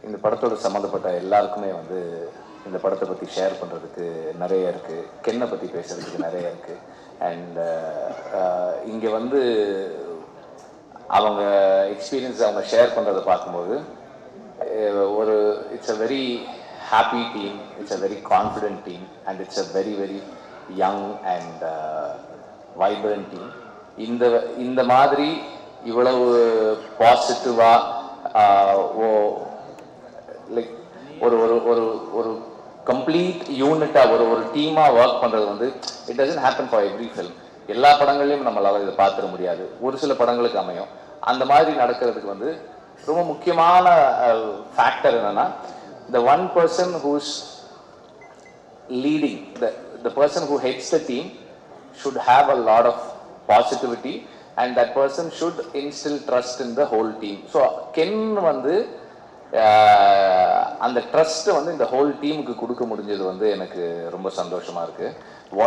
இந்த படத்தோட சம்மந்தப்பட்ட எல்லாருக்குமே வந்து இந்த படத்தை பற்றி ஷேர் பண்ணுறதுக்கு நிறைய இருக்குது, கென்னை பற்றி பேசுகிறதுக்கு நிறைய இருக்குது. அண்ட் இங்கே வந்து அவங்க எக்ஸ்பீரியன்ஸ் அவங்க ஷேர் பண்ணுறதை பார்க்கும்போது ஒரு it's a very happy team, it's a very confident team and it's a very very young and vibrant team. இந்த மாதிரி இவ்வளவு பாசிட்டிவாக லைக் ஒரு ஒரு ஒரு ஒரு கம்ப்ளீட் யூனிட்டாக ஒரு டீமாக ஒர்க் பண்ணுறது வந்து it doesn't happen for every film. எல்லா படங்கள்லையும் நம்மளால் இதை பார்த்துட முடியாது, ஒரு சில படங்களுக்கு அமையும். அந்த மாதிரி நடக்கிறதுக்கு வந்து ரொம்ப முக்கியமான ஃபேக்டர் என்னன்னா, the one person who's leading, the person who heads the team should have a lot of positivity and that person should instill trust in the whole team. So Ken வந்து அந்த ட்ரஸ்ட் வந்து இந்த whole டீமுக்கு கொடுக்க முடிஞ்சது வந்து எனக்கு ரொம்ப சந்தோஷமா இருக்கு.